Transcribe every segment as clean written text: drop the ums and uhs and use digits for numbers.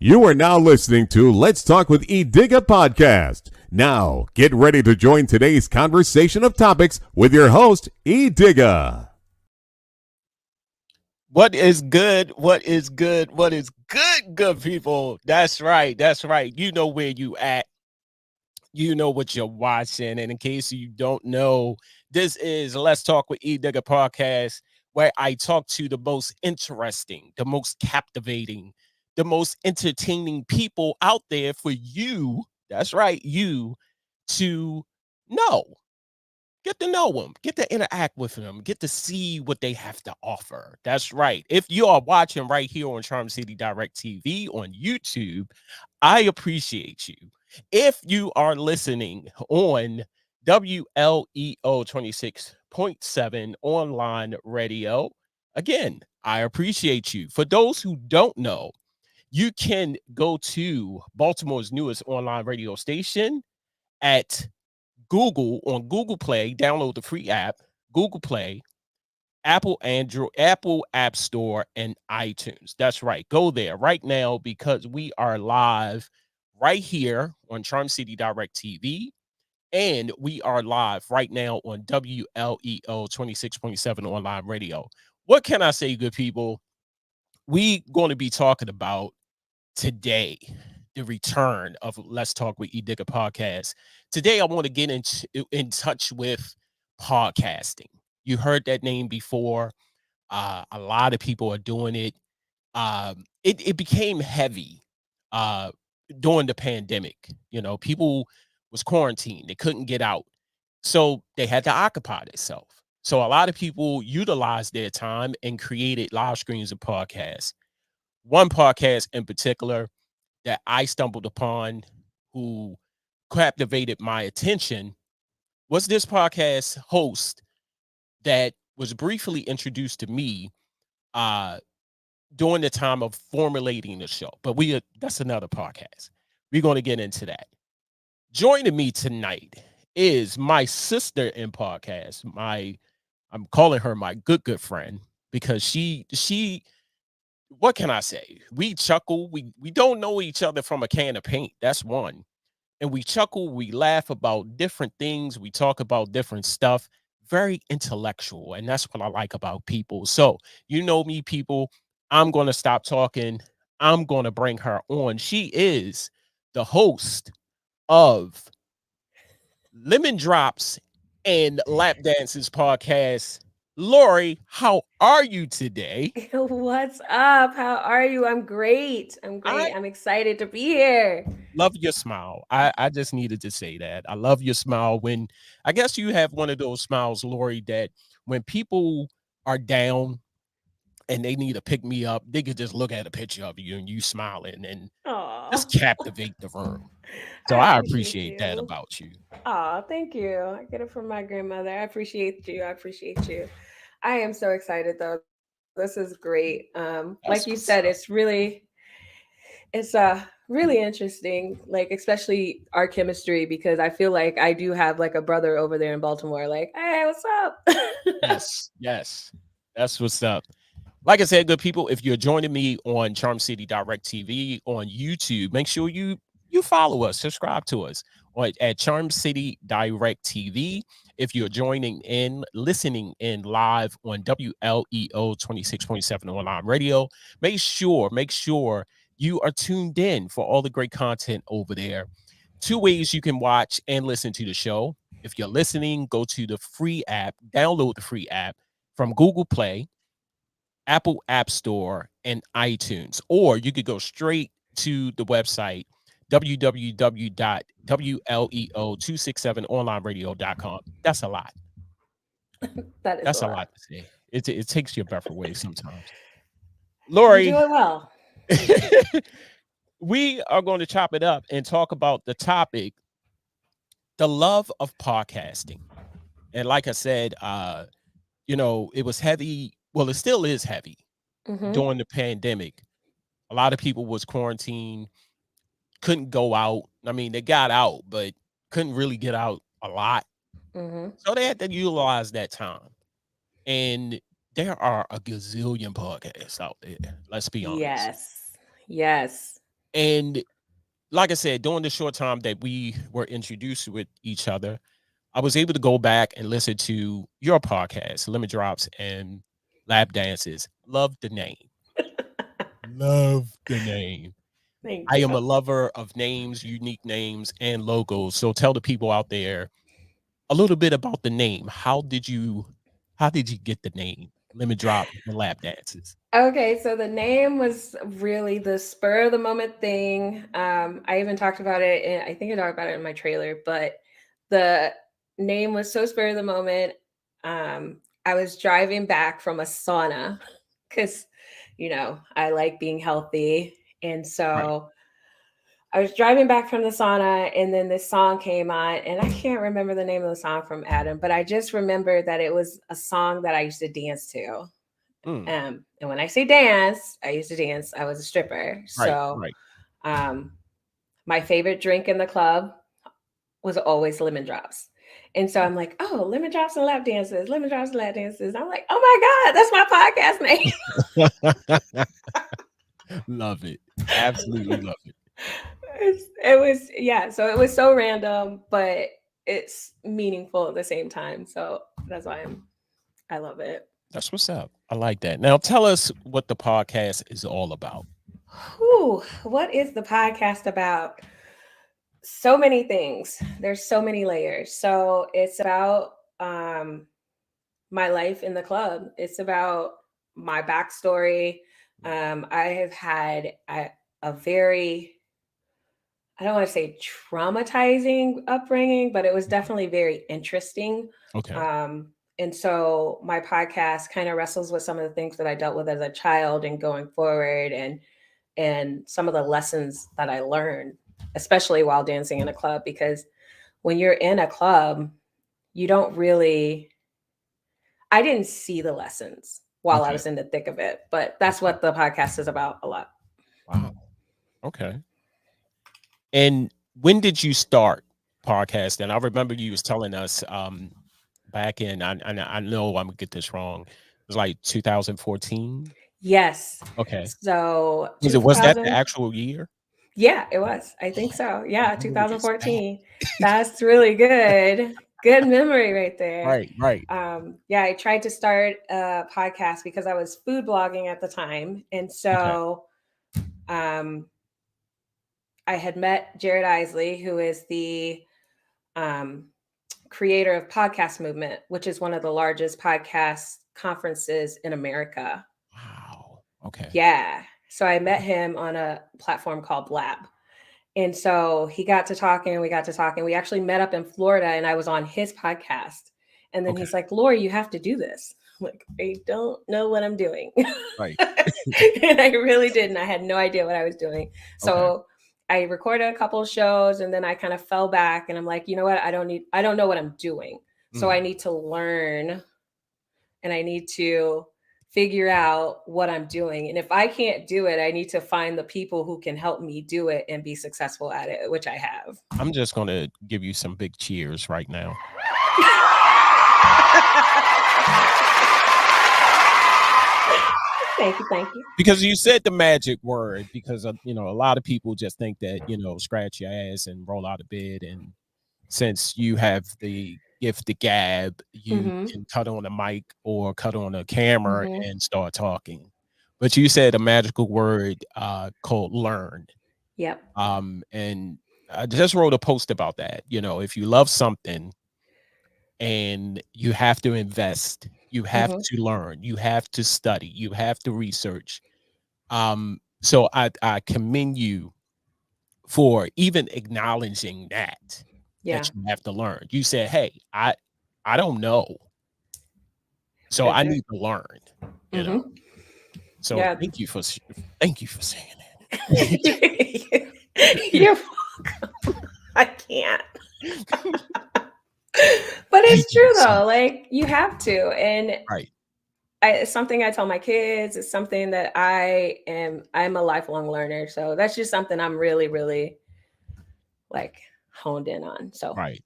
You are now listening to Let's Talk with Edigga Podcast. Now, get ready to join today's conversation of topics with your host, Edigga. What is good? What is good? What is good people? That's right. That's right. You know where you at. You know what you're watching. And in case you don't know, this is Let's Talk with Edigga Podcast, where I talk to the most interesting, the most captivating, the most entertaining people out there for you. That's right, you to know. Get to know them, get to interact with them, get to see what they have to offer. That's right. If you are watching right here on Charm City Direct TV on YouTube, I appreciate you. If you are listening on WLEO 26.7 online radio, again, I appreciate you. For those who don't know, you can go to Baltimore's newest online radio station at Google on Google Play, download the free app, Google Play, Apple Android, Apple App Store, and iTunes. That's right. Go there right now because we are live right here on Charm City Direct TV. And we are live right now on WLEO 26.7 online radio. What can I say, good people? We going to be talking about today the return of Let's Talk with Edigga Podcast. Today, I want to get in touch with podcasting. You heard that name before. A lot of people are doing it. It became heavy during the pandemic. You know, people was quarantined. They couldn't get out. So they had to occupy themselves. So a lot of people utilized their time and created live streams of podcasts. One podcast in particular that I stumbled upon who captivated my attention was this podcast host that was briefly introduced to me during the time of formulating the show. But that's another podcast. We're going to get into that. Joining me tonight is my sister in podcast. I'm calling her my good friend because she what can I say? We chuckle. We don't know each other from a can of paint. That's one. And we chuckle, we laugh about different things, we talk about different stuff. Very intellectual. And that's what I like about people. So, you know me, people. I'm going to stop talking. I'm going to bring her on. She is the host of Lemon Drops and Lap Dances podcast. Lori, how are you today? What's up? How are you? I'm great. I'm I great. I'm excited to be here. love your smile. I just needed to say that. I love your smile. When I guess you have one of those smiles, Lori, that when people are down and they need to pick me up, they could just look at a picture of you and you smiling and Aw, just captivate the room. So I I appreciate appreciate that you. about you. Aw, thank you. I get it from my grandmother. I appreciate you. I appreciate you. I am so excited though. This is great. Like you said, That's what's up. it's really interesting, like especially our chemistry because I feel like I do have like a brother over there in Baltimore. Like, hey, what's up? Yes. That's what's up. Like I said, good people, if you're joining me on Charm City Direct TV on YouTube, make sure you follow us, subscribe to us at Charm City Direct TV. If you're listening in live on WLEO 26.7 online radio, make sure you are tuned in for all the great content over there. Two ways you can watch and listen to the show. If you're listening, go to the free app, download the free app from Google Play, Apple App Store, and iTunes. Or you could go straight to the website, www.wleo267onlineradio.com. That's a lot. That is a That's a lot. lot to say. It takes your breath away sometimes. You Lori, do it well. we are going to chop it up and talk about the topic, the love of podcasting. And like I said, it was heavy. Well, it still is heavy Mm-hmm. during the pandemic. A lot of people was quarantined, couldn't go out. I mean, they got out, but couldn't really get out a lot. Mm-hmm. So they had to utilize that time. And there are a gazillion podcasts out there. Let's be honest. Yes. Yes. And like I said, during the short time that we were introduced with each other, I was able to go back and listen to your podcast, Lemon Drops and Lap Dances. Love the name. Love the name. Thank I you. am a lover of names, unique names, and logos. So tell the people out there a little bit about the name. How did you get the name Lemon Drop and Lap Dances? Okay, so the name was really the spur of the moment thing. I even talked about it, and I think I talked about it in my trailer, but the name was so spur of the moment. I was driving back from a sauna because, I like being healthy. And Right. so I was driving back from the sauna, and then this song came on, and I can't remember the name of the song from Adam, but I just remember that it was a song that I used to dance to. Mm. And when I say dance, I used to dance. I was a stripper. Right. So Right. my favorite drink in the club was always lemon drops. And so I'm like, oh, lemon drops and lap dances, lemon drops and lap dances. I'm like, oh my God, that's my podcast name. Love it. Absolutely love it. It was, yeah. So it was so random, but it's meaningful at the same time. So that's why I love it. That's what's up. I like that. Now tell us what the podcast is all about. Whew, what is the podcast about? So many things. There's so many layers. So it's about my life in the club. It's about my backstory. I have had a very, I don't want to say traumatizing upbringing, but it was definitely very interesting. Okay. And so my podcast kind of wrestles with some of the things that I dealt with as a child and going forward, and some of the lessons that I learned, especially while dancing in a club, because when you're in a club, you don't really, I didn't see the lessons while I Okay. was in the thick of it, but that's what the podcast is about a lot. Wow. Okay. And when did you start podcasting? I remember you was telling us back in, I know I'm gonna get this wrong. It was like 2014. Yes. Okay. So Was that the 2000, actual year? yeah, it was. I think so. Yeah, Memory is bad. 2014. That's really good. Good memory right there. Right, right. Yeah, I tried to start a podcast because I was food blogging at the time. And Okay. so um, I had met Jared Isley, who is the um, creator of Podcast Movement, which is one of the largest podcast conferences in America. Wow. Okay. Yeah. So I met him on a platform called Blab. And so he got to talking, we got to talking. We actually met up in Florida, and I was on his podcast. And then Okay. he's like, Lori, you have to do this. I'm like, I don't know what I'm doing. Right. And I really didn't. I had no idea what I was doing. So Okay. I recorded a couple of shows, and then I kind of fell back, and I'm like, you know what? I don't know what I'm doing. So I Mm. need to learn, and I need to figure out what I'm doing. And if I can't do it, I need to find the people who can help me do it and be successful at it, which I have. I'm just gonna give you some big cheers right now. Thank you. Because you said the magic word, because a lot of people just think that, scratch your ass and roll out of bed. And since you have the gift, the gab, you Mm-hmm. can cut on a mic or cut on a camera Mm-hmm. and start talking. But you said a magical word called learn. Yep. And I just wrote a post about that. If you love something and you have to invest, you have Mm-hmm. to learn, you have to study, you have to research. So I commend you for even acknowledging that Yeah. you have to learn. You said, "Hey, I don't know, so That's I it. need to learn." You know. Mm-hmm. So Yeah. thank you for saying that. You're welcome. I can't. But Thank it's you true for saying though. Like you have to. And right. it's something I tell my kids. It's something that I'm a lifelong learner. So that's just something I'm really, really like honed in on. So Right.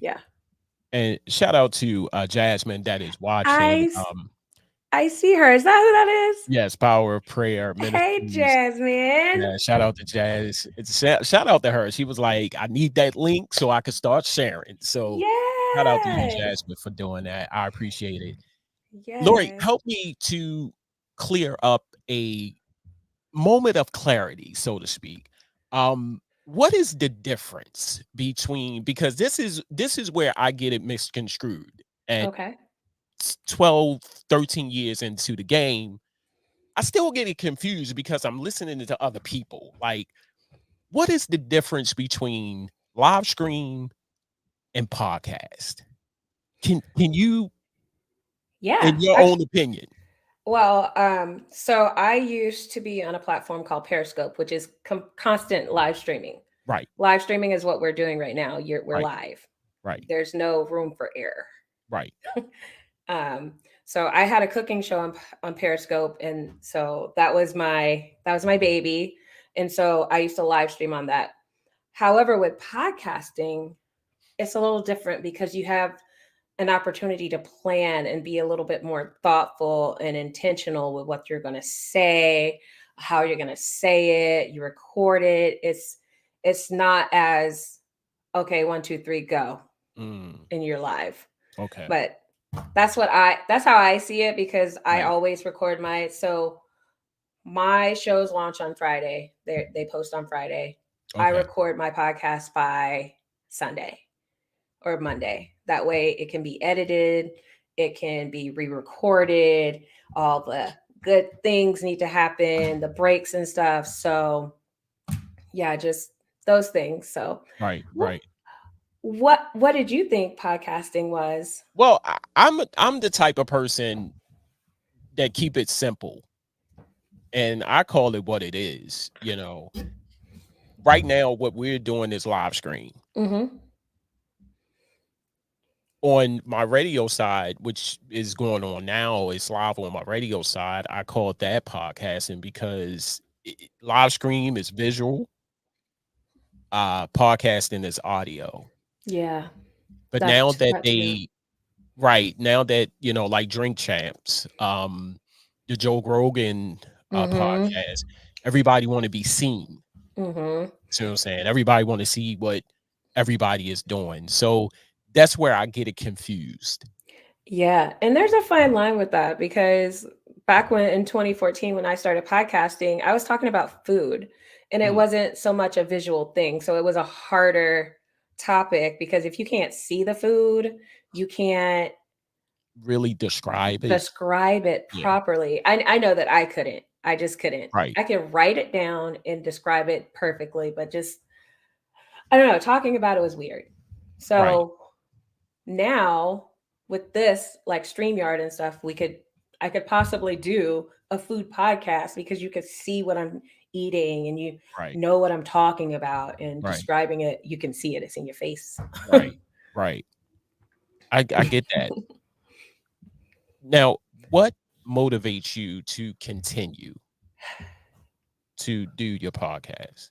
yeah. And shout out to Jasmine that is watching. I I see her. Is that who that is? Yes, Power of Prayer Hey, Ministries. Jasmine. Yeah, shout out to Jazz. Shout out to her. She was like, I need that link so I can start sharing. So shout out to you, Yes. Jasmine, for doing that. I appreciate it. Lori, Yes. help me to clear up a moment of clarity, so to speak. What is the difference between, because this is where I get it misconstrued at Okay. 12, 13 years into the game. I still get it confused because I'm listening to other people. Like, what is the difference between live stream and podcast? Can you, Yeah. in your own opinion? Well, so I used to be on a platform called Periscope, which is constant live streaming. Right, Live streaming is what we're doing right now. We're right, live. right, There's no room for error. right. So I had a cooking show on Periscope, and so that was my baby, and so I used to live stream on that. However, with podcasting, it's a little different because you have an opportunity to plan and be a little bit more thoughtful and intentional with what you're going to say, how you're going to say it. You record it. It's not as okay, 1, 2, 3, go, Mm, and you're live. okay, But that's how I see it, because I right, always record my shows launch on Friday. They post on Friday. I okay, record my podcast by Sunday or Monday. That way it can be edited, it can be re-recorded, all the good things need to happen, the breaks and stuff. So yeah, just those things. So right, wh- right. what did you think podcasting was? Well, I'm the type of person that keep it simple, and I call it what it is. Right now, what we're doing is live stream. Mm-hmm. On my radio side, which is going on now, it's live on my radio side. I call that podcasting because live stream is visual, podcasting is audio. Yeah, But now that's that true. now that like Drink Champs, the Joe Rogan Mm-hmm. podcast, everybody want to be seen. Mm-hmm. See what I'm saying? Everybody want to see what everybody is doing. So that's where I get it confused. Yeah, and there's a fine line with that, because back when in 2014 when I started podcasting, I was talking about food, and it Mm, wasn't so much a visual thing. So it was a harder topic, because if you can't see the food, you can't really describe it. describe it Yeah. properly. I know that I couldn't. I just couldn't. Right. I could write it down and describe it perfectly, but just I don't know, talking about it was weird. Right. So now with this, like StreamYard and stuff, I could possibly do a food podcast, because you could see what I'm eating and you Right. know what I'm talking about, and Right. describing it, you can see it, it's in your face. Right. Right. I get that. Now, what motivates you to continue to do your podcast?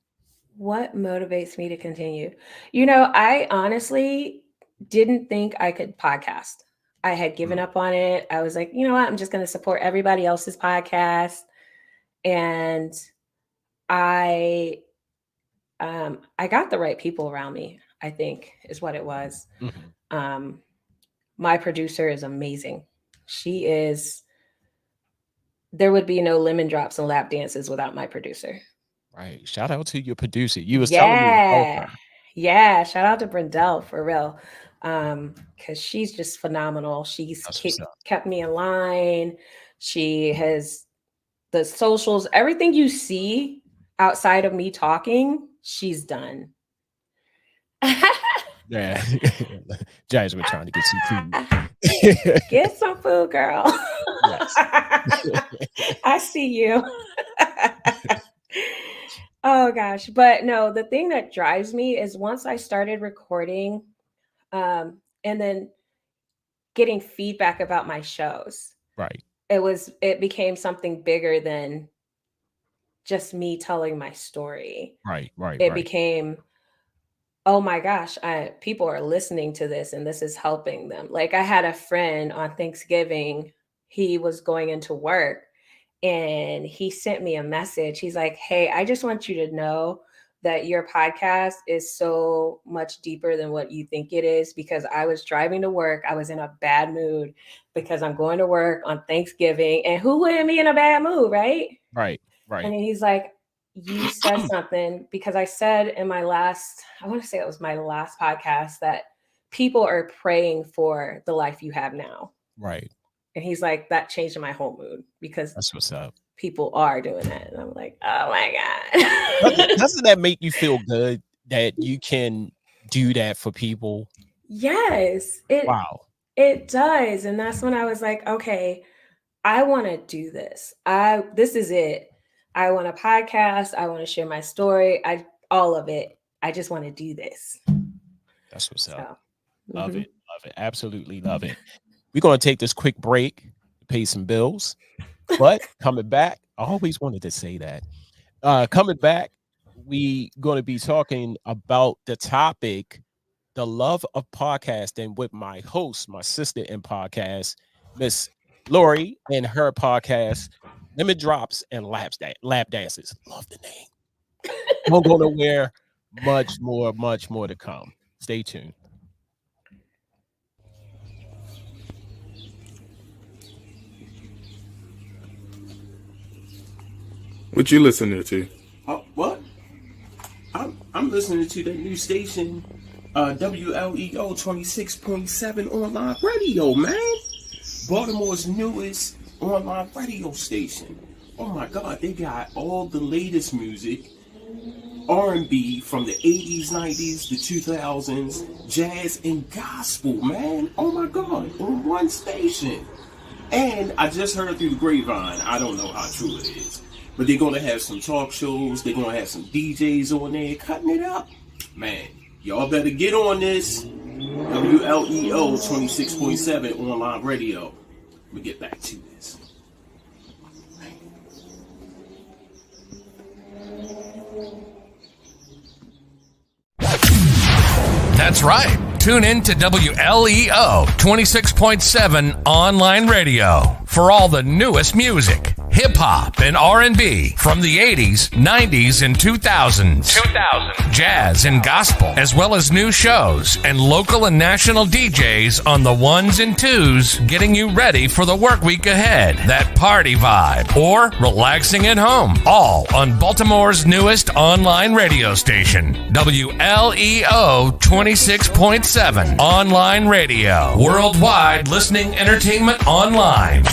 What motivates me to continue? I honestly didn't think I could podcast. I had given Mm, up on it. I was like, you know what? I'm just going to support everybody else's podcast. And I I got the right people around me, I think is what it was. mhm. Um, my producer is amazing. She is, there would be no lemon drops and lap dances without my producer. Right. Shout out to your producer. You was telling me about Yeah. her. Yeah. Shout out to Brendel for real. Because she's just phenomenal. She's That's what's up. kept me in line. She has the socials, everything you see outside of me talking, she's done. Yeah. Jasmine trying to get some food. Get some food, girl. Yes. I see you. Oh gosh. But no, the thing that drives me is once I started recording, and then getting feedback about my shows, Right. it became something bigger than just me telling my story. Right. Right. It Right. became, oh my gosh, people are listening to this and this is helping them. Like I had a friend on Thanksgiving, he was going into work, and he sent me a message. He's like, hey, I just want you to know that your podcast is so much deeper than what you think it is, because I was driving to work. I was in a bad mood because I'm going to work on Thanksgiving, and who wouldn't be in a bad mood, right? Right. And he's like, you said something, because I said in my last, I want to say it was my last podcast, that people are praying for the life you have now. Right. And he's like, that changed my whole mood, because That's what's up. people are doing that. And I'm like, oh my God. Doesn't that make you feel good that you can do that for people? Yes. It does. And that's when I was like, okay, I want to do this. This is it. I want a podcast. I want to share my story. All of it. I just want to do this. That's what's up. Love it. Love it. Absolutely love it. We're going to take this quick break, pay some bills, but coming back, I always wanted to say that. Coming back, we going to be talking about the topic, the love of podcasting, with my host, my sister in podcast, Miss Lori, and her podcast, Lemon Drops and Lap Dances. Love the name. Don't go nowhere. Much more to come. Stay tuned. What you listening to? What? I'm listening to the new station, WLEO 26.7 online radio, man. Baltimore's newest online radio station. Oh my God, they got all the latest music, R&B from the 80s, 90s, the 2000s, jazz and gospel, man. Oh my God, on one station. And I just heard through the grapevine, I don't know how true it is, but they're going to have some talk shows, they're going to have some DJs on there cutting it up. Man, y'all better get on this. WLEO 26.7 online radio. Let me get back to this. That's right. Tune in to WLEO 26.7 online radio for all the newest music, hip-hop, and R&B from the 80s, 90s, and 2000s. Jazz and gospel, as well as new shows and local and national DJs on the ones and twos, getting you ready for the work week ahead, that party vibe, or relaxing at home. All on Baltimore's newest online radio station, WLEO 26.7 online radio. Worldwide listening entertainment online.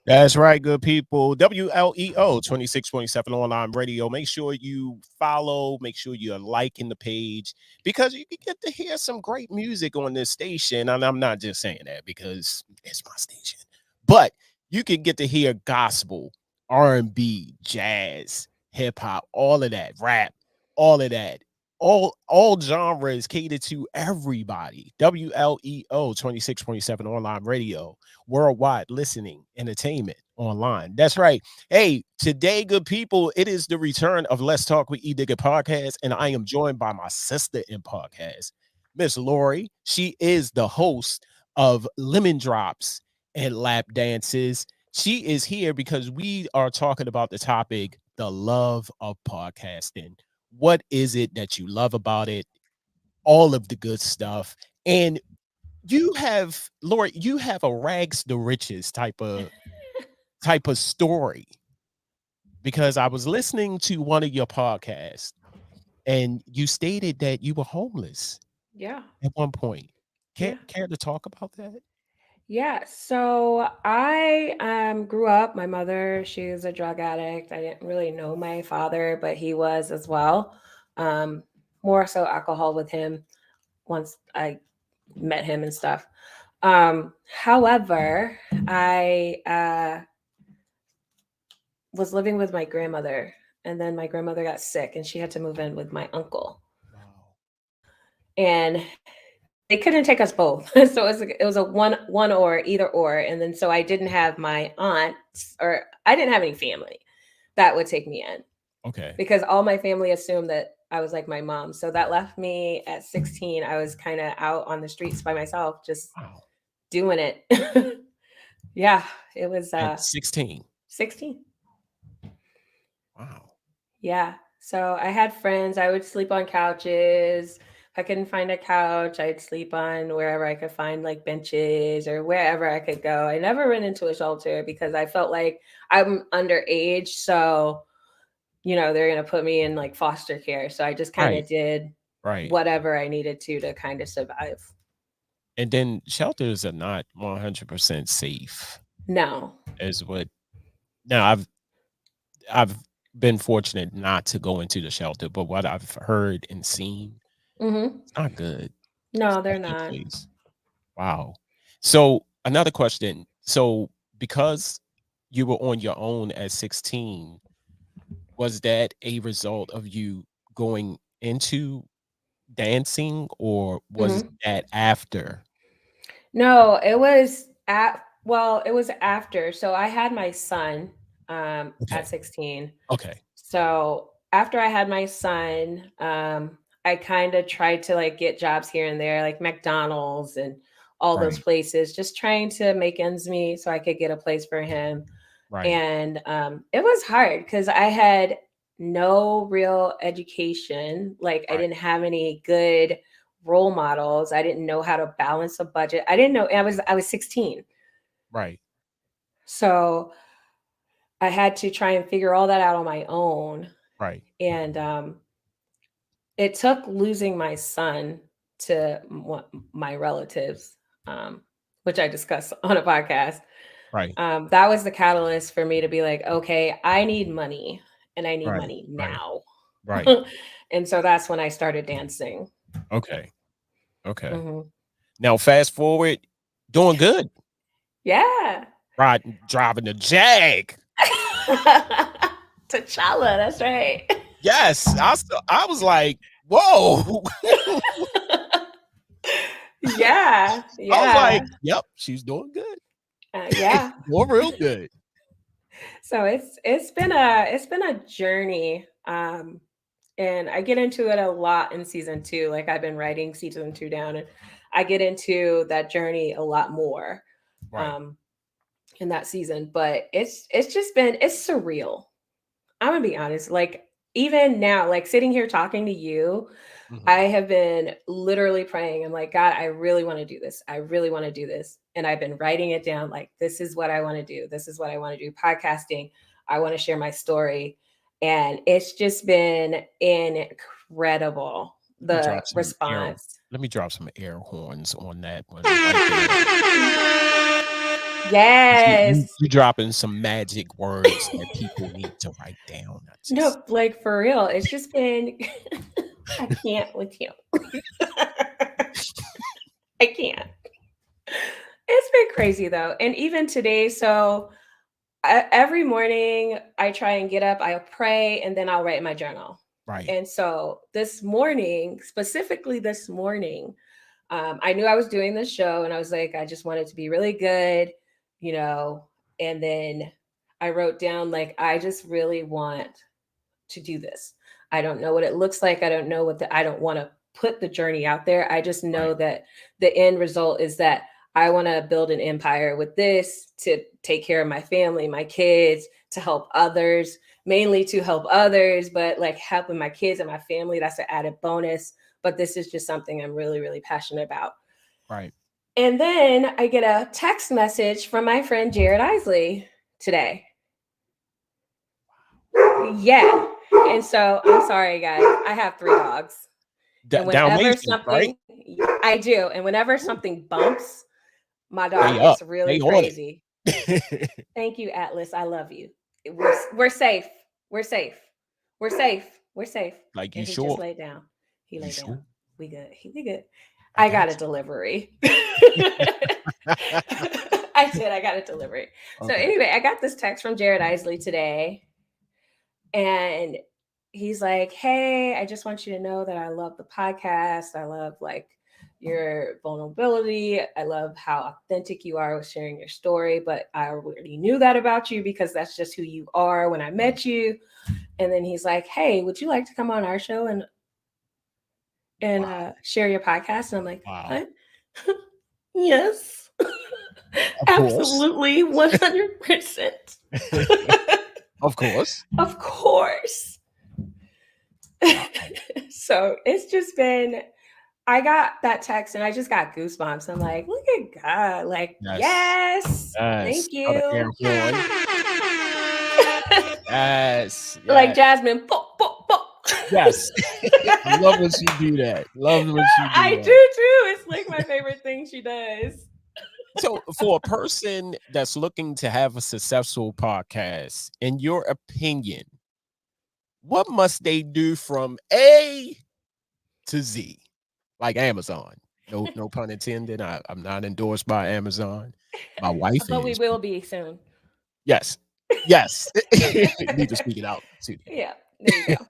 That's right, good people. WLEO 26.7 online radio. Make sure you follow, make sure you're liking the page, because you can get to hear some great music on this station. And I'm not just saying that because it's my station, but you can get to hear gospel, R&B, jazz, hip hop, all of that, rap, all of that. All genres catered to everybody. WLEO 26.7 online radio, worldwide listening entertainment online. That's right. Hey, today, good people, it is the return of Let's Talk with Edigga Podcast, and I am joined by my sister in podcast, Miss Lori. She is the host of Lemon Drops and Lap Dances. She is here because we are talking about the topic, the love of podcasting. What is it that you love about it? All of the good stuff. And you have, Lori, you have a rags to riches type of story, because I was listening to one of your podcasts and you stated that you were homeless. Yeah. At one point. Care to talk about that? Yeah. So I grew up, my mother, she was a drug addict. I didn't really know my father, but he was as well. More so alcohol with him once I met him and stuff. However, I was living with my grandmother, and then my grandmother got sick and she had to move in with my uncle. Wow. And they couldn't take us both. So it was a one or either or. And then, so I didn't have my aunts, or I didn't have any family that would take me in. Okay. Because all my family assumed that I was like my mom. So that left me at 16. I was kind of out on the streets by myself, just Wow. doing it. Yeah, it was At 16. 16. Wow. Yeah. So I had friends. I would sleep on couches. If I couldn't find a couch, I'd sleep on wherever I could find like benches or wherever I could go. I never went into a shelter because I felt like I'm underage. So, they're going to put me in like foster care. So I just kind of Right. did Right. whatever I needed to kind of survive. And then shelters are not 100% safe. No. Is what. Now I've been fortunate not to go into the shelter, but what I've heard and seen, it's not good. No, It's they're not a good not. place. Wow. So another question. So because you were on your own at 16, was that a result of you going into dancing, or was that after? No, it was it was after. So I had my son Okay. at 16. Okay. So after I had my son, I kind of tried to like get jobs here and there, like McDonald's and all those Right. places, just trying to make ends meet so I could get a place for him. Right. And it was hard because I had no real education. Like I Right. didn't have any good role models. I didn't know how to balance a budget. I didn't know. I was 16. Right. So I had to try and figure all that out on my own. Right. And it took losing my son to my relatives, which I discussed on a podcast. Right. That was the catalyst for me to be like, okay, I need money and I need Right. money Right. now. Right. And so that's when I started dancing. Okay. Okay. Mhm. Now fast forward, doing good. Yeah. Driving the Jag. T'Challa, that's right. Yes. I was like, whoa. Yeah. I was Yeah. like, yep, she's doing good. Yeah. Doing real good. So it's been a journey. And I get into it a lot in season 2. Like I've been writing season 2 down, and I get into that journey a lot more Right. in that season. But it's surreal. I'm gonna be honest. Like even now, like sitting here talking to you, I have been literally praying. I'm like, God, I really want to do this. I really want to do this. And I've been writing it down. Like, this is what I want to do. This is what I want to do. Podcasting. I want to share my story. And it's just been incredible. The response. Let me drop some air horns on that one. Right Yes. you dropping some magic words that people need to write down. No, like for real. It's just been, I can't with you. I can't. It's been crazy though. And even today, so every morning I try and get up, I'll pray, and then I'll write in my journal. Right. And so this morning, specifically this morning, I knew I was doing this show and I was like, I just want it to be really good, and then I wrote down, like, I just really want to do this. I don't know what it looks like. I don't know I don't want to put the journey out there. I just know that the end result is that I want to build an empire with this, to take care of my family, my kids, to help others, mainly to help others, but like helping my kids and my family, that's an added bonus. But this is just something I'm really, really passionate about. Right. And then I get a text message from my friend Jared Isley today. Yeah. And so I'm sorry, guys. I have 3 dogs. And whenever something, right? I do. And whenever something bumps, my dog gets really crazy. Thank you, Atlas. I love you. We're safe. We're safe. We're safe. We're safe. Like, you and he sure? Just laid down. He laid sure? down. We good. We good. I got a delivery. I did. I got a delivery. Okay. So anyway, I got this text from Jared Isley today. And he's like, hey, I just want you to know that I love the podcast. I love like your vulnerability. I love how authentic you are with sharing your story. But I already knew that about you because that's just who you are when I met you. And then he's like, hey, would you like to come on our show and and share your podcast. And I'm like, Wow. what? Yes. Of course. Absolutely. 100%. Of course. Of course. So it's just been, I got that text and I just got goosebumps. I'm like, look at God. Like, yes. Thank Another air you. horn. Yes. Like Jasmine. Pop, pop, pop. Yes. I love when she do that. Love when she do I that. do too. It's like my favorite thing she does. So for a person that's looking to have a successful podcast, in your opinion, what must they do from A to Z? Like Amazon. No pun intended. I'm not endorsed by Amazon. My wife But we is. will be soon. Yes. Yes. Need to speak it out too. Yeah. There you go.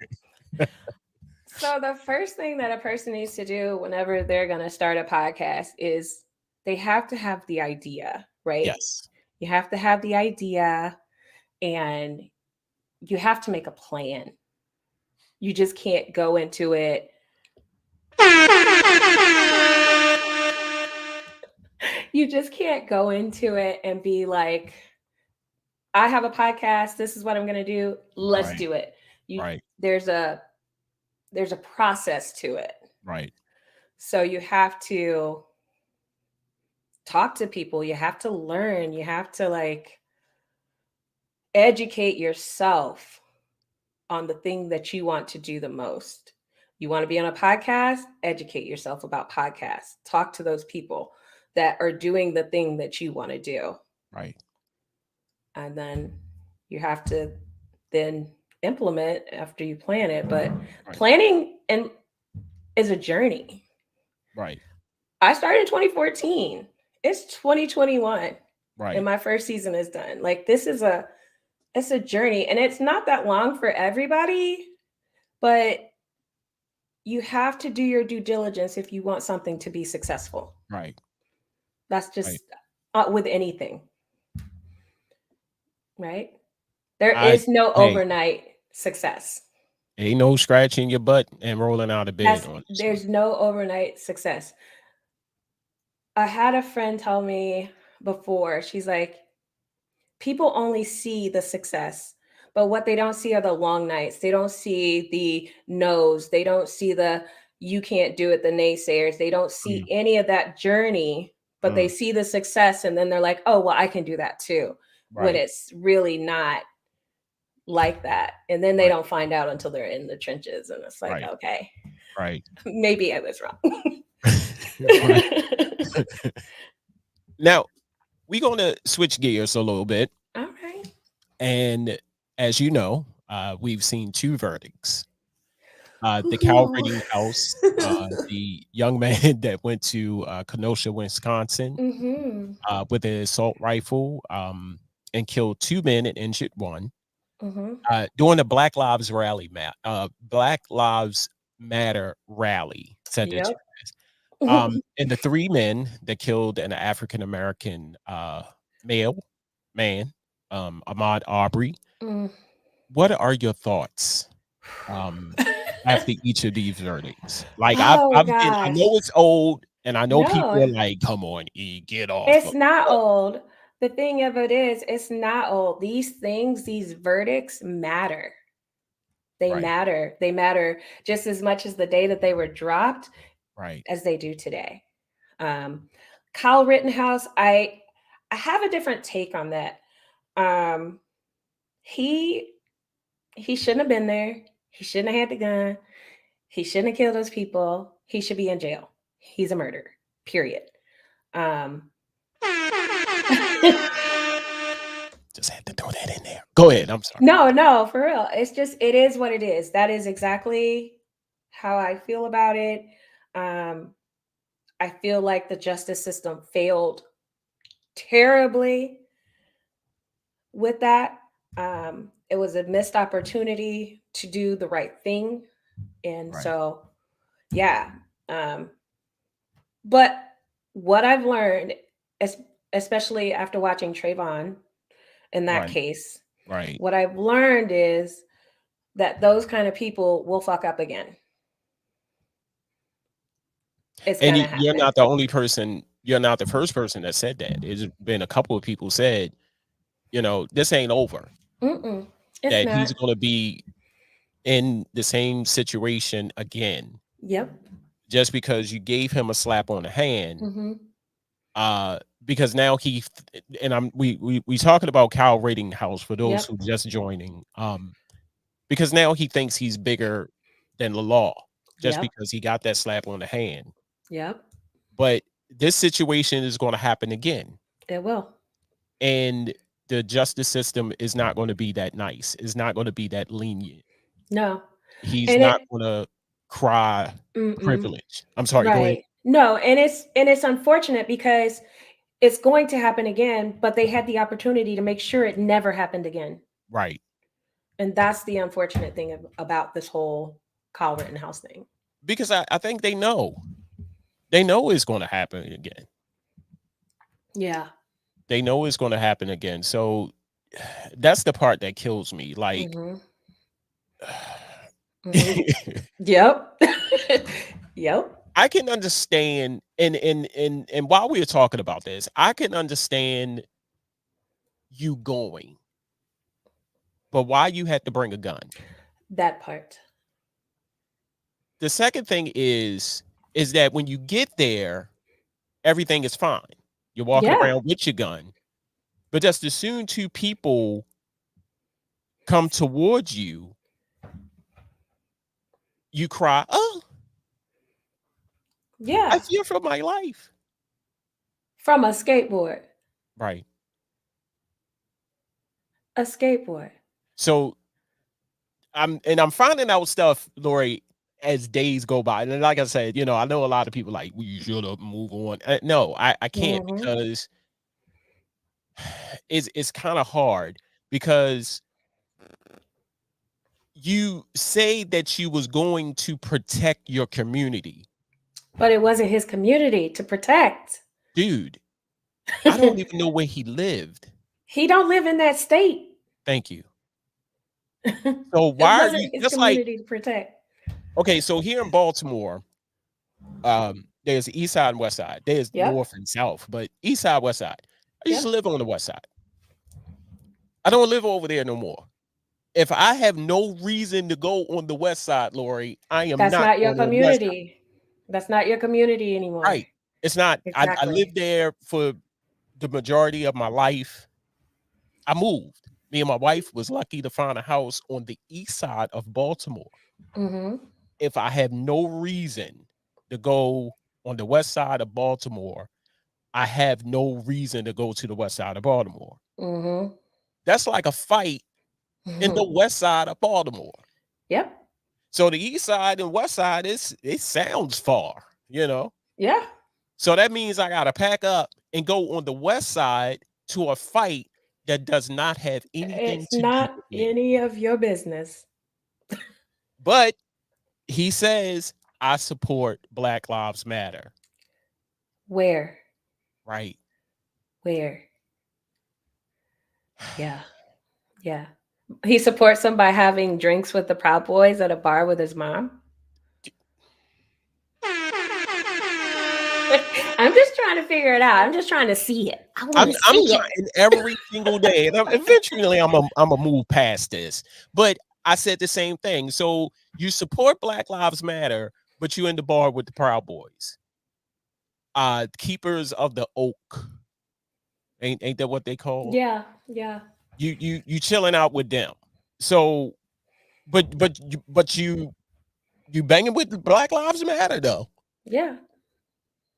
So the first thing that a person needs to do whenever they're going to start a podcast is they have to have the idea, right? Yes. You have to have the idea and you have to make a plan. You just can't go into it. You just can't go into it and be like, I have a podcast. This is what I'm going to do. Let's do it. There's a process to it. Right. So you have to talk to people. You have to learn. You have to like educate yourself on the thing that you want to do the most. You want to be on a podcast? Educate yourself about podcasts. Talk to those people that are doing the thing that you want to do. Right. And then you have to then implement after you plan it. But planning is a journey. Right. I started in 2014. It's 2021. Right. And my first season is done. Like it's a journey. And it's not that long for everybody, but you have to do your due diligence if you want something to be successful. Right. That's just with anything. Right? There is no overnight success. Ain't no scratching your butt and rolling out of bed. There's no overnight success. I had a friend tell me before, she's like, people only see the success, but what they don't see are the long nights. They don't see the no's. They don't see the you can't do it, the naysayers. They don't see any of that journey, but they see the success and then they're like, oh, well, I can do that too. When it's really not like that. And then they don't find out until they're in the trenches. And it's like, okay, maybe I was wrong. Now, we're going to switch gears a little bit. All right. And as you know, we've seen two verdicts. The Cal Reading House, the young man that went to Kenosha, Wisconsin, with an assault rifle and killed 2 men and injured 1. During the Black Lives Matter rally, said that. And the 3 men that killed an African American man, Ahmaud Arbery. What are your thoughts after each of these verdicts? Like I know it's old, and I know people are like, "Come on, E, get off." It's not old. The thing of it is, it's not old. These things, these verdicts matter. They matter. They matter just as much as the day that they were dropped, as they do today. Kyle Rittenhouse, I have a different take on that. He shouldn't have been there. He shouldn't have had the gun. He shouldn't have killed those people. He should be in jail. He's a murderer, period. Just had to throw that in there. Go ahead. I'm sorry. No, for real. It is what it is. That is exactly how I feel about it. I feel like the justice system failed terribly with that. It was a missed opportunity to do the right thing. And so, yeah. But what I've learned, especially after watching Trayvon in that case, what I've learned is that those kind of people will fuck up again. it's And gonna you're happen. not the only person. You're not the first person that said that. There's been a couple of people said, this ain't over. Mm-mm. It's That not. he's going to be in the same situation again, Yep. just because you gave him a slap on the hand. Mm-hmm. Because now we talking about Kyle Rittenhouse for those Yep. who just joining. Because now he thinks he's bigger than the law, just Yep. because he got that slap on the hand. Yep. But this situation is going to happen again. It will. And the justice system is not going to be that nice. It's not going to be that lenient. No. He's And not going to cry privilege. I'm sorry, go ahead. Right. No, and it's unfortunate because it's going to happen again, but they had the opportunity to make sure it never happened again. Right. And that's the unfortunate thing about this whole Kyle Rittenhouse thing. Because I think they know. They know it's going to happen again. Yeah. They know it's going to happen again. So that's the part that kills me. Like, Yep. Yep. I can understand, and while we were talking about this, I can understand you going, but why you had to bring a gun? That part. The second thing is that when you get there, everything is fine. You're walking around with your gun, but just as soon two people come towards you, you cry, "Oh, yeah, I fear for my life." From a skateboard. Right. A skateboard. So I'm finding out stuff, Lori, as days go by. And like I said, I know a lot of people like, we should have moved on. No, I can't, because it's kind of hard, because you say that you was going to protect your community. But it wasn't his community to protect. Dude, I don't even know where he lived. He don't live in that state. Thank you. So why are you his community to protect? Okay, so here in Baltimore, there's the east side and west side. There's north and south, but east side, west side. I used to live on the west side. I don't live over there no more. If I have no reason to go on the west side, Lori, That's not your community. That's not your community anymore. Right. It's not. Exactly. I lived there for the majority of my life. I moved. Me and my wife was lucky to find a house on the east side of Baltimore. If I have no reason to go on the west side of Baltimore, I have no reason to go to the west side of Baltimore. That's like a fight in the west side of Baltimore. Yep. So the east side and west side, it sounds far, Yeah. So that means I gotta pack up and go on the west side to a fight that does not have anything It's to not do with me. any of your business. But he says, I support Black Lives Matter. Where? Right. Where? Yeah. Yeah. He supports them by having drinks with the Proud Boys at a bar with his mom. I'm just trying to figure it out. I'm just trying to see it. I'm trying every single day, and eventually I'm a move past this. But I said the same thing. So you support Black Lives Matter, but you in the bar with the Proud Boys, keepers of the oak. Ain't that what they call? Yeah. You chilling out with them. So, but you banging with the Black Lives Matter though. Yeah.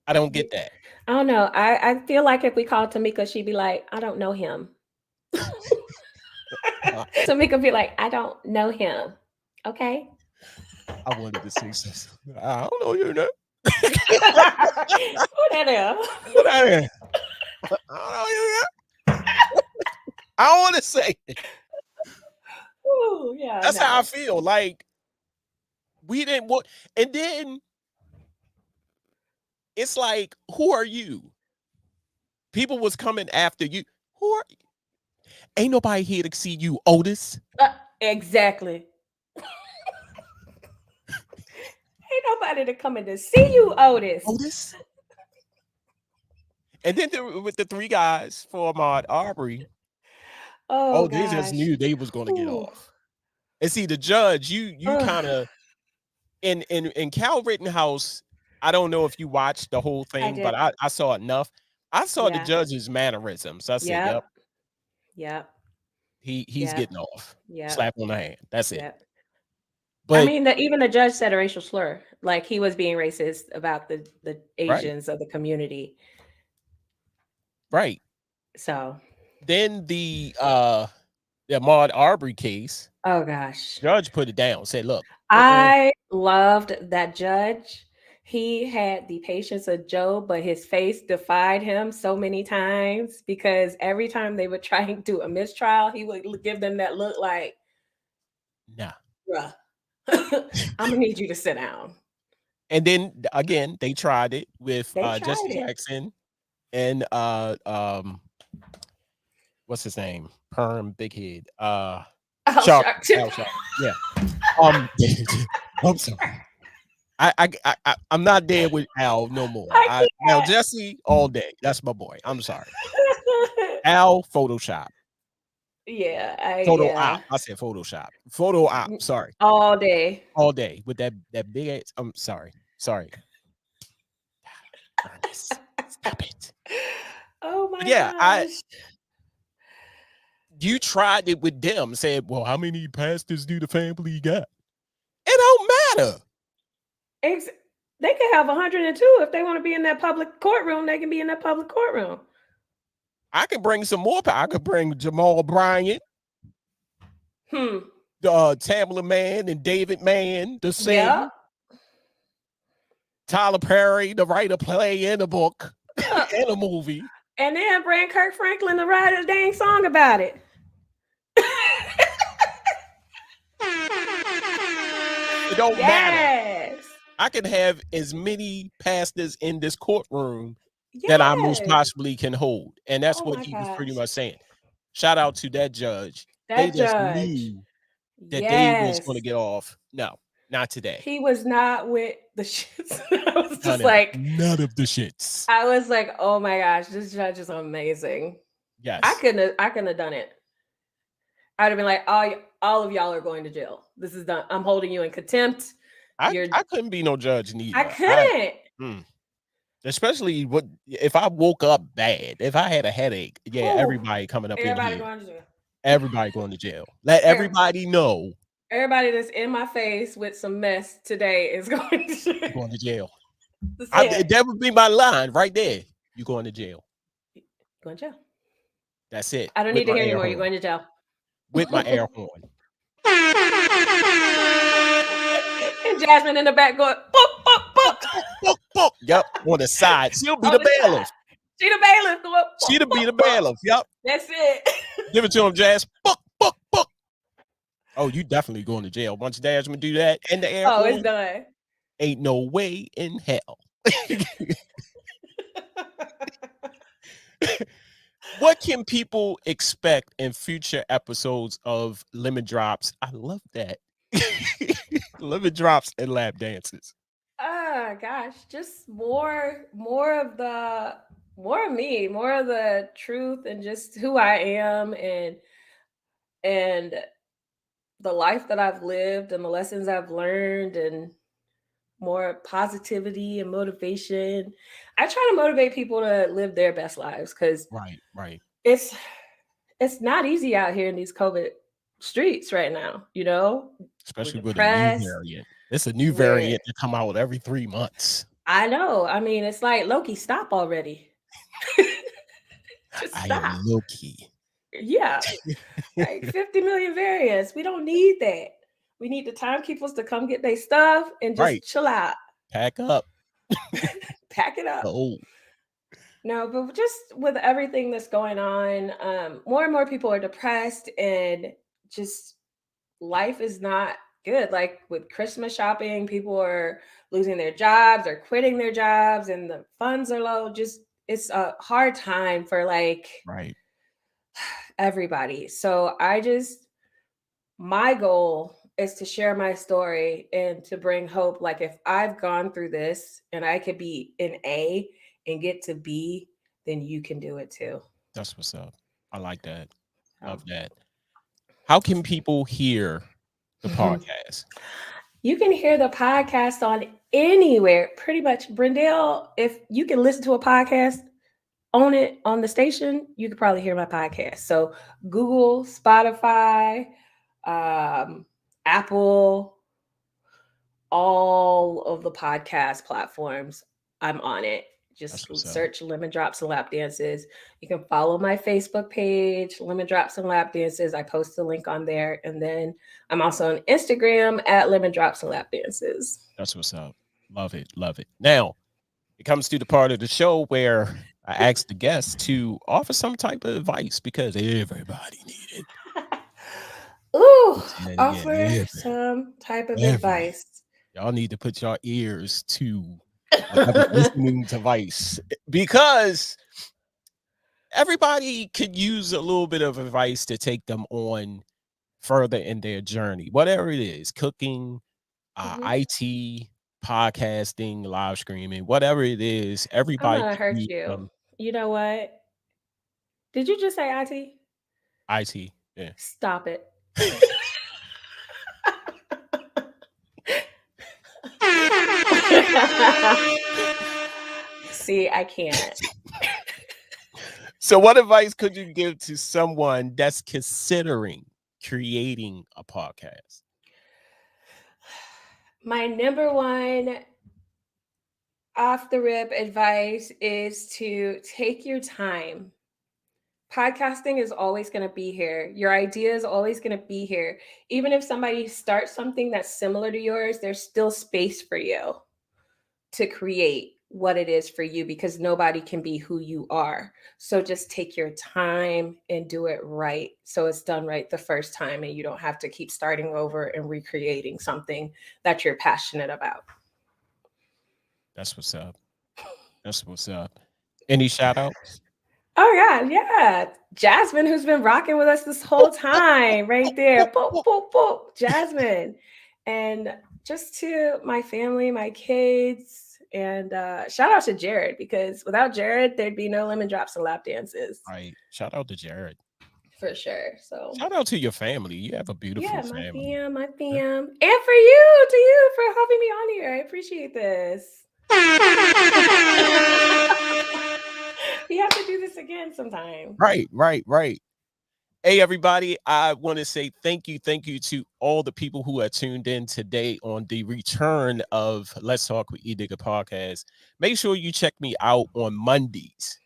I don't get that. I don't know. I feel like if we called Tamika, she'd be like, I don't know him. Tamika be like, I don't know him. Okay. I wanted to say something. I don't know you know. Who that is? Who that is? I don't know you know. I don't want to say it. Ooh, yeah. That's how I feel. Like we didn't want, and then it's like, who are you? People was coming after you. Who are you? Ain't nobody here to see you, Otis. Exactly. Ain't Ain't nobody to come in to see you, Otis. Otis. And then with the three guys for Ahmaud Arbery, they just knew they was going to get off. And see, the judge, you kind of in Cal Rittenhouse. I don't know if you watched the whole thing, but I saw enough. I saw the judge's mannerisms. I said, "Yep, he's getting off. Slap on the hand. That's it." But I mean, even the judge said a racial slur, like he was being racist about the Asians of the community. Right. So then the Ahmaud Arbery case. Oh gosh. Judge put it down. Said, "Look, I loved that judge. He had the patience of Job, but his face defied him so many times because every time they would try and do a mistrial, he would give them that look like, nah, bruh, I'm gonna need you to sit down." And then again, they tried it with Jesse Jackson and what's his name? Perm Big Head. Sharp. Yeah. I'm sorry. I'm not there with Al no more. Now Jesse all day. That's my boy. I'm sorry. Al Photoshop. Yeah. Op. I said Photoshop. Photo op. Sorry. All day. All day with that big ass. I'm sorry. Sorry. Ernest, stop it. Oh my gosh. You tried it with them. Said, "Well, how many pastors do the family got?" It don't matter. They can have 102 if they want to be in that public courtroom. They can be in that public courtroom. I can bring some more. I could bring Jamal Bryant, Tamala Man, and David Mann, the same. Yeah. Tyler Perry, the writer, play in a book, in a movie, and then bring Kirk Franklin to write a dang song about it. It don't matter. I can have as many pastors in this courtroom that I most possibly can hold. And that's what he was pretty much saying. Shout out to that judge. They just knew that they was going to get off. No, not today. He was not with the shits. I was just none of the shits. I was like, oh my gosh, this judge is amazing. Yes. I couldn't have done it. I'd have been like, all of y'all are going to jail. This is done. I'm holding you in contempt. I couldn't be no judge neither. I couldn't. Especially if I woke up bad, if I had a headache, everybody coming up in here. Going to jail. Everybody going to jail. Let everybody know. Everybody that's in my face with some mess today is going to jail. Going to jail. That would be my line right there. You going to jail. Going to jail. That's it. I don't need to hear anymore. You're going to jail. With my air horn. And Jasmine in the back going, book, book, book. Book, book. Yep, on the side. She'll be the bailiff. She the bailiff. She'll be the bailiff. Yep. That's it. Give it to him, Jazz. Book, book, book. Oh, you definitely going to jail. Once Jasmine do that in the air horn, it's done. Ain't no way in hell. What can people expect in future episodes of Lemon Drops? I love that. Lemon Drops and lap dances. Gosh, just more of me, more of the truth and just who I am and the life that I've lived and the lessons I've learned and more positivity and motivation. I try to motivate people to live their best lives because right. It's not easy out here in these COVID streets right now, especially with a new variant. It's a new variant to come out every 3 months. I know. I mean, it's like Loki, stop already. Just stop. I am Loki. Yeah, like 50 million variants. We don't need that. We need the timekeepers to come get their stuff and just chill out. Pack up. Pack it up. Oh. No, but just with everything that's going on, more and more people are depressed and just life is not good. Like with Christmas shopping, people are losing their jobs or quitting their jobs and the funds are low. Just it's a hard time for everybody. So my goal is to share my story and to bring hope. Like if I've gone through this and I could be in A and get to B, then you can do it too. That's what's up. I like that. Love So. that. How can people hear the podcast? You can hear the podcast on anywhere, pretty much. Brendale, if you can listen to a podcast on it on the station, you could probably hear my podcast. So Google, Spotify, Apple, all of the podcast platforms, I'm on it. Just search Lemon Drops and Lap Dances. You can follow my Facebook page, Lemon Drops and Lap Dances. I post the link on there. And then I'm also on Instagram at Lemon Drops and Lap Dances. That's what's up. Love it. Love it. Now, it comes to the part of the show where I ask the guests to offer some type of advice because everybody needs it. Ooh, offer some type of advice. Y'all need to put your ears to listening device because everybody could use a little bit of advice to take them on further in their journey, whatever it is, cooking, IT, podcasting, live streaming, whatever it is. Everybody I'm gonna hurt you. You know what? Did you just say IT? IT, yeah. Stop it. See, I can't. So what advice could you give to someone that's considering creating a podcast? My number one off the rip advice is to take your time. Podcasting is always going to be here. Your idea is always going to be here. Even if somebody starts something that's similar to yours, there's still space for you to create what it is for you because nobody can be who you are. So just take your time and do it right. So it's done right the first time and you don't have to keep starting over and recreating something that you're passionate about. That's what's up. That's what's up. Any shout outs? Oh, God, yeah. Jasmine, who's been rocking with us this whole time, right there. Boop, boop, boop. Jasmine. And just to my family, my kids, and shout out to Jared, because without Jared, there'd be no Lemon Drops and Lap Dances. Right. Shout out to Jared. For sure. So shout out to your family. You have a beautiful family. My fam. And for you for having me on here. I appreciate this. We have to do this again sometime. Right. Hey, everybody, I want to say thank you to all the people who are tuned in today on the return of Let's Talk with Edigga Podcast. Make sure you check me out on Mondays.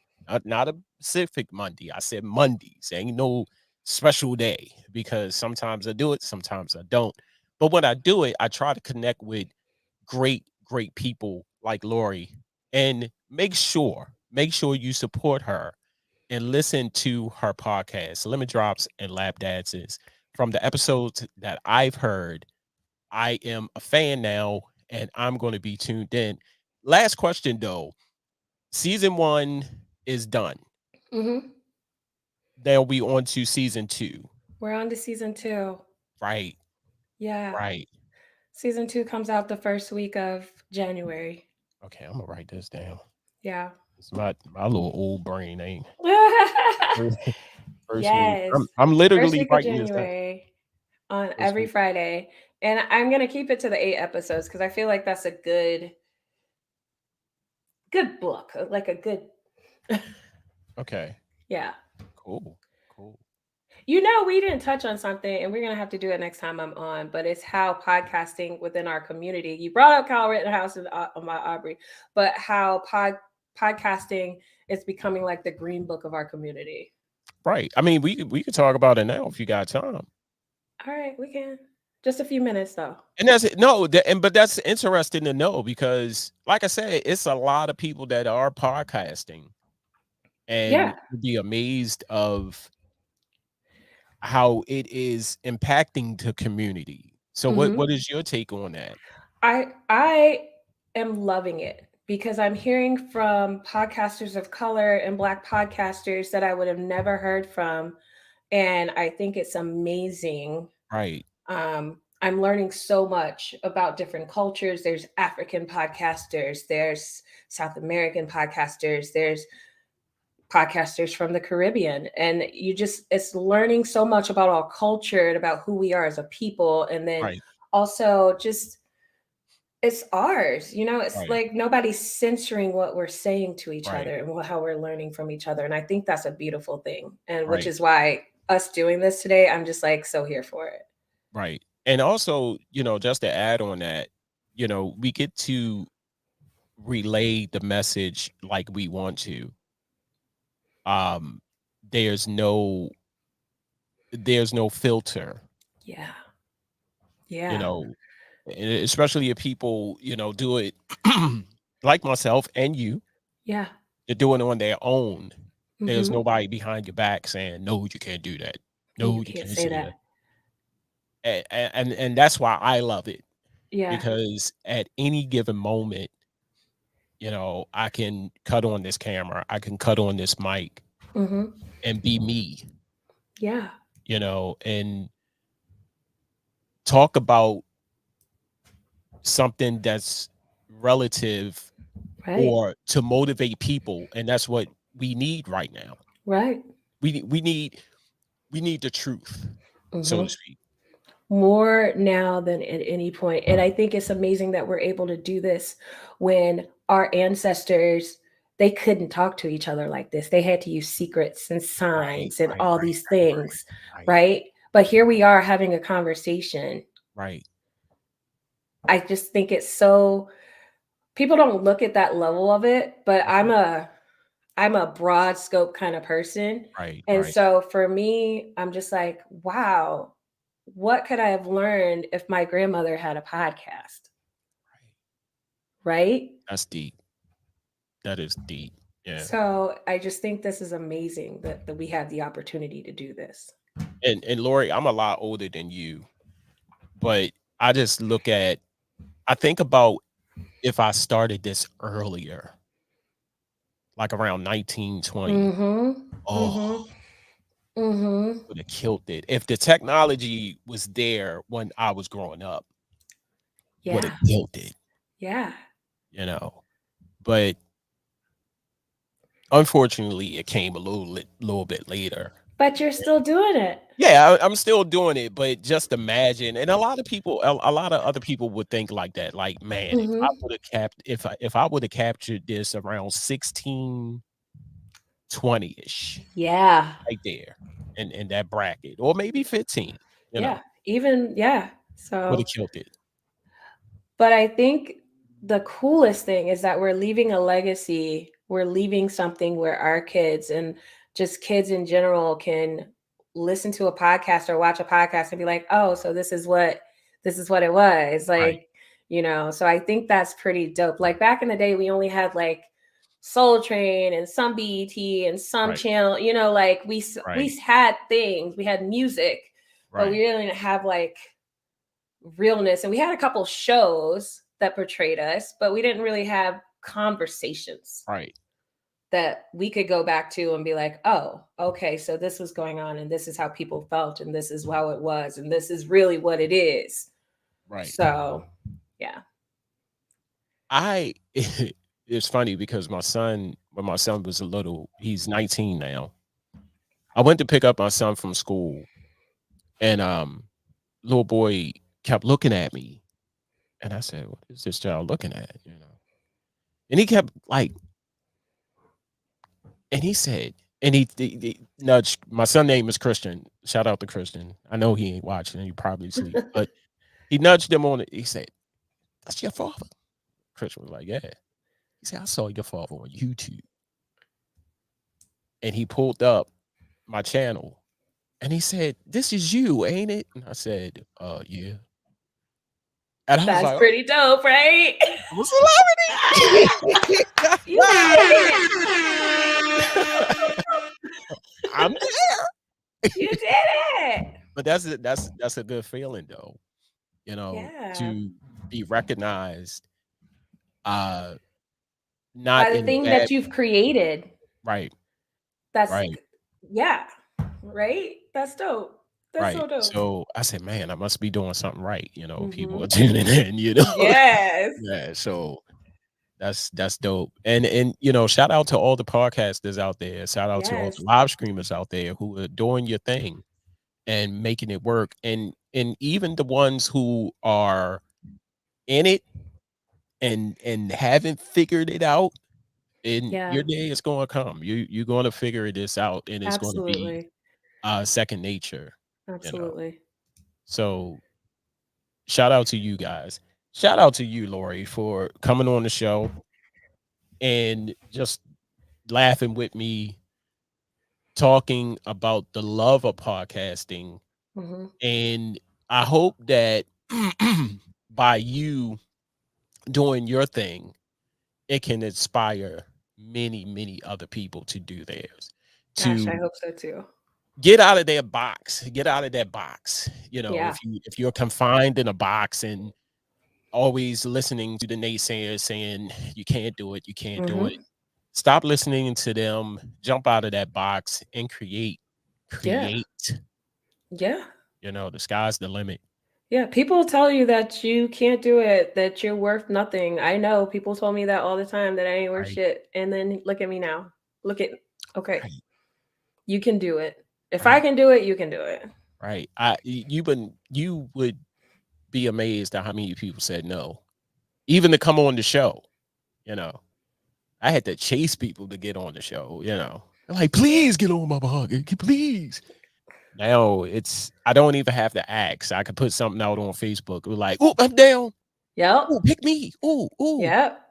Not a specific Monday. I said Mondays. Ain't no special day because sometimes I do it, sometimes I don't. But when I do it, I try to connect with great people like Lori, and make sure you support her and listen to her podcast, Lemon Drops and Lap Dances. From the episodes that I've heard, I am a fan now, and I'm going to be tuned in. Last question, though. Season 1 is done. They'll be on to season 2. We're on to season 2. Right. Yeah. Right. Season 2 comes out the first week of January. Okay, I'm going to write this down. Yeah. It's my little old brain ain't. Yes. I'm literally writing this down. On every Friday. And I'm going to keep it to the 8 episodes because I feel like that's a good book. Like a good. Okay. Yeah. Cool. You know, we didn't touch on something, and we're going to have to do it next time I'm on, but it's how podcasting within our community, you brought up Kyle Rittenhouse and Aubrey, but how podcasting is becoming like the green book of our community. Right. I mean, we could talk about it now if you got time. All right, we can. Just a few minutes though. And that's it. No, but that's interesting to know because, like I said, it's a lot of people that are podcasting, and you'd be amazed of how it is impacting the community. So what is your take on that? I am loving it because I'm hearing from podcasters of color and Black podcasters that I would have never heard from. And I think it's amazing. Right. I'm I'm learning so much about different cultures. There's African podcasters, there's South American podcasters, there's podcasters from the Caribbean. And it's learning so much about our culture and about who we are as a people. And then also just, it's ours, it's like nobody's censoring what we're saying to each other and how we're learning from each other. And I think that's a beautiful thing. And which is why us doing this today, I'm just like so here for it. Right. And also, just to add on that, we get to relay the message like we want to. There's no filter. Yeah. Especially if people, do it like myself and you. Yeah. They're doing it on their own. Mm-hmm. There's nobody behind your back saying, no, you can't do that. No, you can't say that. And that's why I love it. Yeah. Because at any given moment, I can cut on this camera, I can cut on this mic and be me. Yeah. And talk about something that's relative or to motivate people. And that's what we need right now. Right. We need the truth, so to speak. More now than at any point. And I think it's amazing that we're able to do this when our ancestors, they couldn't talk to each other like this. They had to use secrets and signs and all these things, right? But here we are having a conversation. Right. I just think it's so, people don't look at that level of it, but I'm a broad scope kind of person. Right. And so for me, I'm just like, wow, what could I have learned if my grandmother had a podcast? Right? That's deep. That is deep. Yeah. So I just think this is amazing that we have the opportunity to do this. And Lori, I'm a lot older than you, but I just I think about if I started this earlier, like around 1920. Would have killed it. If the technology was there when I was growing up, would have killed it. Yeah. But unfortunately, it came a little bit later. But you're still doing it. Yeah, I'm still doing it. But just imagine, and a lot of other people would think like that. Like, man, if I would have if I would have captured this around 1620-ish. Yeah. Right there. In that bracket, or maybe 15. So would have killed it. But I think the coolest thing is that we're leaving a legacy. We're leaving something where our kids and just kids in general can listen to a podcast or watch a podcast and be like, oh, so this is what it was like, so I think that's pretty dope. Like back in the day, we only had like Soul Train and some BET and some channel, like we had things, we had music, but we really didn't have like realness. And we had a couple shows that portrayed us, but we didn't really have conversations that we could go back to and be like, oh, okay, so this was going on and this is how people felt and this is how it was and this is really what it is. Right. So, yeah. It's funny because when my son was little, he's 19 now. I went to pick up my son from school and little boy kept looking at me. And I said, what is this child looking at? And he kept like, and he said, and he nudged, my son's name is Christian. Shout out to Christian. I know he ain't watching and he probably sleep, but he nudged him on it. He said, that's your father. Christian was like, yeah. He said, I saw your father on YouTube. And he pulled up my channel and he said, this is you, ain't it? And I said, yeah. And I That's was like, pretty dope, right? I'm a celebrity. I'm there. You did it. But that's a good feeling though. To be recognized not by the thing that you've created. Right. That's right. That's dope. That's so dope. So I said, man, I must be doing something right. People Mhm. are tuning in, Yes. Yeah. So that's dope. And shout out to all the podcasters out there. Shout out to all Yes. the live streamers out there who are doing your thing and making it work. And even the ones who are in it and haven't figured it out, and Yeah. your day is going to come. You're going to figure this out, and it's going to be Absolutely. second nature. Absolutely. So shout out to you guys. Shout out to you, Lori, for coming on the show and just laughing with me, talking about the love of podcasting. Mhm. And I hope that by you doing your thing, it can inspire many, many other people to do theirs. Gosh, I To hope so too. get out of their box. Get out of that box. Yeah. If you're confined in a box and always listening to the naysayers saying you can't do it, you can't do it. Mhm. Stop listening to them. Jump out of that box and create. Yeah. Yeah. The sky's the limit. Yeah. People tell you that you can't do it, that you're worth nothing. I know people told me that all the time, that I ain't worth Right. shit. And then look at me now. Okay. Right. You can do it. If Right. I can do it, you can do it. Right. You would be amazed at how many people said no, even to come on the show. I had to chase people to get on the show. I'm like, please get on my podcast, please. Now I don't even have to ask. I could put something out on Facebook. We're like, oh, I'm down. Yep. Oh, pick me. Oh. Yep.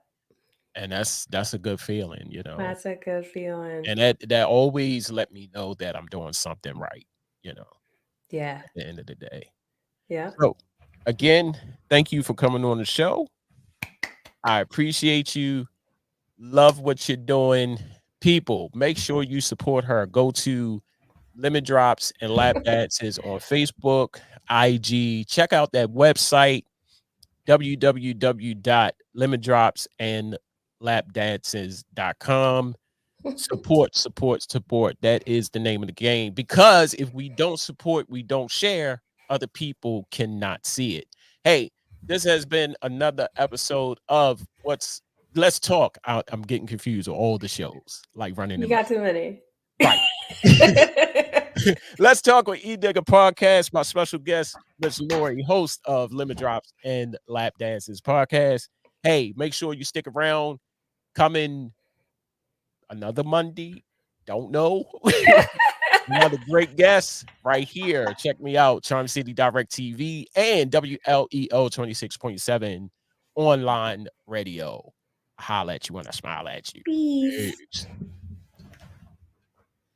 And that's a good feeling, That's a good feeling. And that always let me know that I'm doing something right, Yeah. at the end of the day. Yeah. So again, thank you for coming on the show. I appreciate you. Love what you're doing. People, make sure you support her. Go to Lemon Drops and Lap Dances on Facebook, IG. Check out that website, www.lemondropsandlapdances.com. Support. That is the name of the game. Because if we don't support, we don't share, other people cannot see it. Hey, this has been another episode of Let's Talk. I'm getting confused with all the shows, like running. You got too many. Right. Let's Talk with Edigga Podcast. My special guest, Miss Lori, host of Lemon Drops and Lap Dances Podcast. Hey, make sure you stick around. Come in another Monday. Don't know. Another great guest right here. Check me out. Charm City Direct TV and WLEO 26.7 online radio. Holla at you when I smile at you. Peace. Peace.